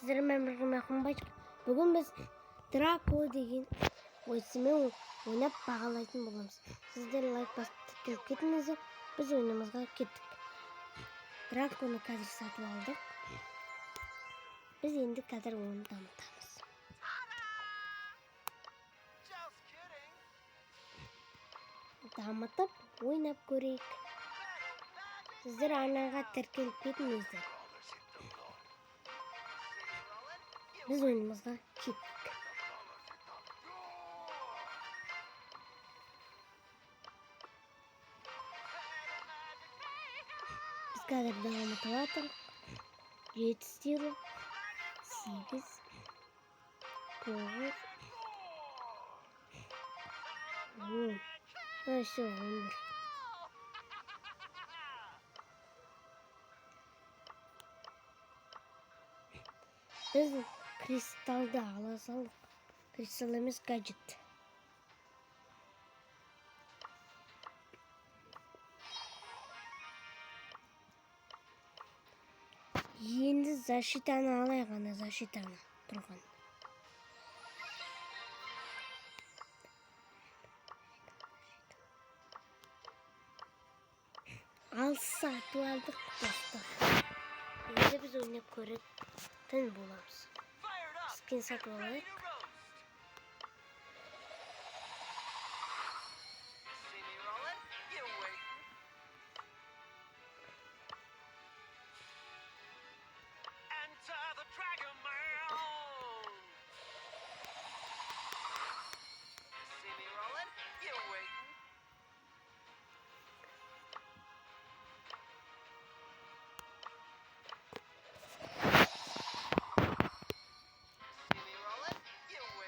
Sizlerle merhaba. Bugün biz Draco деген oyunмен ойнап бағалайтын боламыз. Сіздер лайк басып кетіңіздер. Біз ойынымызға кеттік. Драконы қазір сатып алдық. Біз енді қазір оны дамытамыз. Дамытып ойнап көрейік. Сіздер арнаға тіркеліп кетіңіздер. Biz oyunumuzda gittik. Biz kadar devam edelim. 7 8 9 10 11. Biz kristalda ала салдық. Кристалл емес, гаджет. Енді защитаны алайық, ана защитаны тұрған. Ал сатып алдық достар. Енді біз ойнап көретін боламыз. Скин сатып алайық.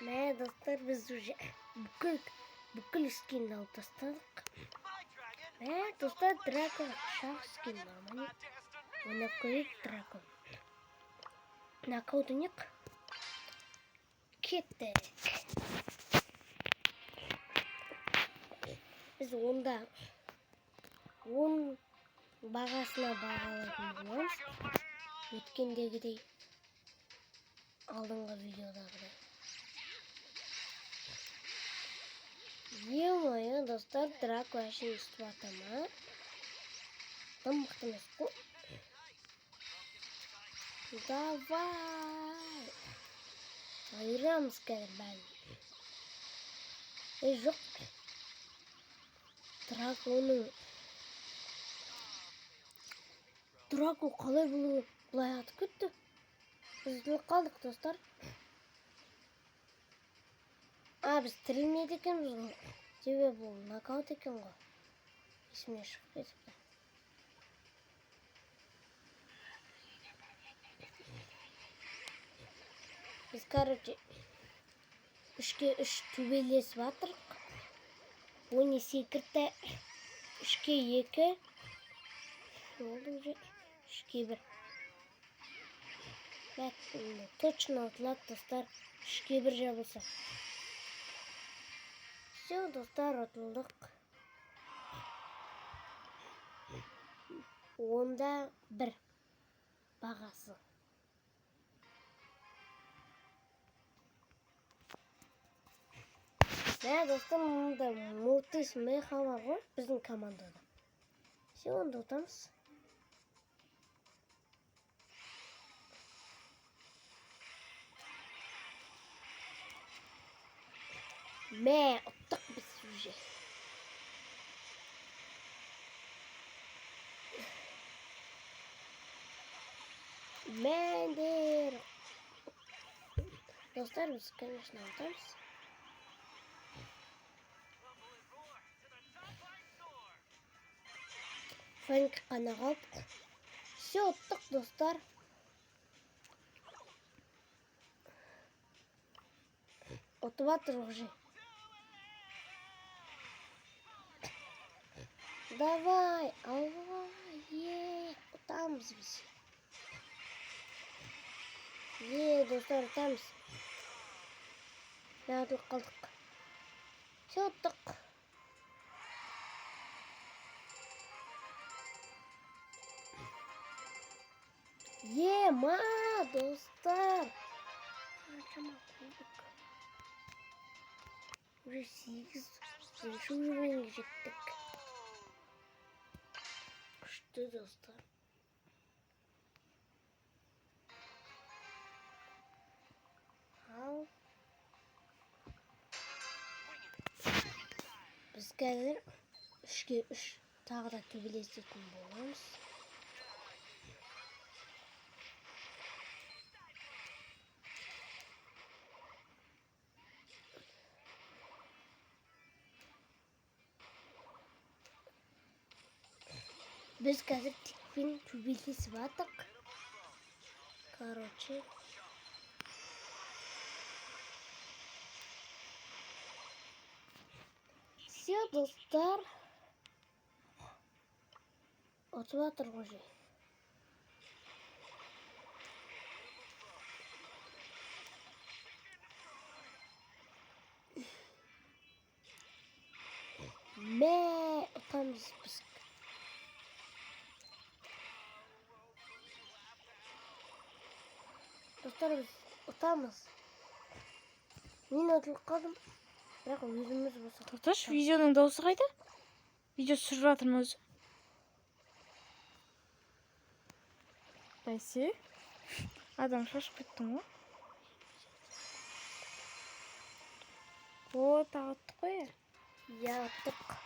Мә, достар, біз уже бүкіл скинді алып тастадық. Мә, достар, Драко шақ скин бар. Ойнап көрейік Драко. Нокаут ойнайық. Кеттік. Біз онда 10 бағасына бағалайтын боламыз. Өткендегідей, алдыңғы видеодағыдай. Е-мое, достар, Драко әшін үстіп атама. Там мықты емес қой. Давай! Айырамыз қазір бәрін. Жоқ. Драко қалай бұлай атып кетті? Біз қалдық, достар. Біз тірілмейді екенбіз ғой. Себебі бұл нокаут екен ғой. Есіме шығып кетіпті. Біз, короче, 3-ке 3 төбелесіп атырық. Оны секірті 3-ке 2. Oldu уже 3-ке 1. Бәк, точно атылады, достар. 3-ке 1 жабылса. Все, достар, атылдық. Онда 1 бағасы. Мә, достар, мұнда Мортис Меха бар ғой, біздің командада. Все, онда отамыз. Мә, ұттық біз уже. Мәндер. Достар, біз, конечно, ұттамыз. Фэнк қана қалып. Все, ұттық, достар. Ұтып атыр уже. Давай, алай, ұтамыз біз. Достар, ұтамыз. Мә, ұтылып қалдық. Все, ұттық. Ема dostlar. Harcama koyduk. Buraya 8 şu ürüne gidecektik. Kuştu dostlar. Al. Biz қазір 3-ге 3 тағы да төбелесетін боламыз. Biz қазір тикпен төбелесіп атық. Короче. Все, достар. Отып атыр ғой. Мә, ұтамыз біз. Достар, біз ұтамыз. Мен ұтылып қалдым. Бірақ өзіміз болса. Тоқташ, видеоның дауысы қайда? Видео түсіріп жатырмын өзі. Бәсе. Адам шашып кеттің ғой. О, тағы ұттық қой. Я ұттық.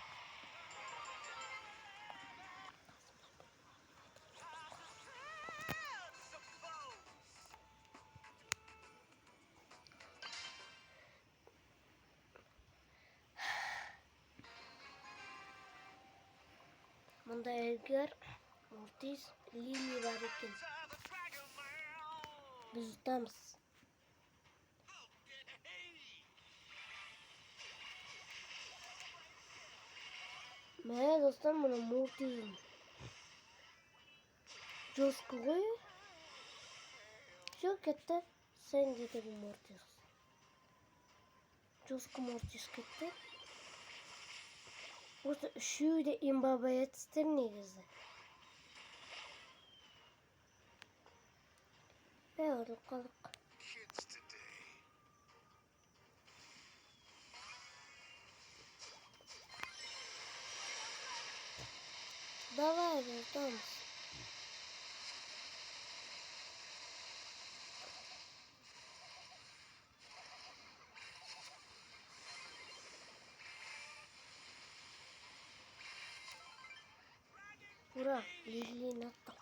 Мұнда Эдгар, Мортис, Лили бар екен. Біз ұтамыз. Мә, достар, мұны Мортизм. Жосқы ғой. Все, кетті. Сен деді бұл Мортис. Жосқы Мортис кетті. Осы үшеуі де имбабаятстер негізі. Ұтылып қалдық. Давай, ұтамыз. Ура, Лили'ni attık.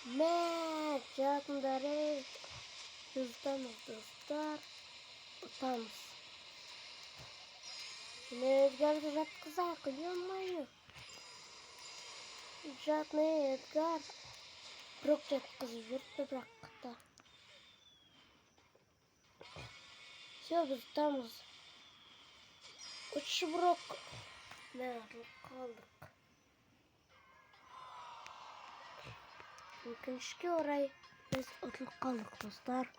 Mää, canları. Hızlanız dostlar. Utanız. Yine Edgar da kıza kılıyor mu? Жатный Edgar. Брок жатқызып жүрді бірақта. Все, біз ұтамыз. Ұтшы Брок. Мә, ұтылып қалдық. Өкінішке орай біз ұтылып қалдық, достар.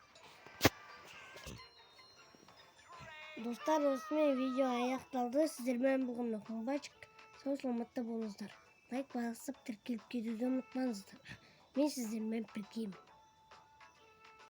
Достар, осымен видео аяқталды. Сіздермен болған Мақмұбачик. Сау саламатта болыңыздар. Лайк басып тіркеліп кетуді ұмытпаңыздар. Мен сіздермен біргемін.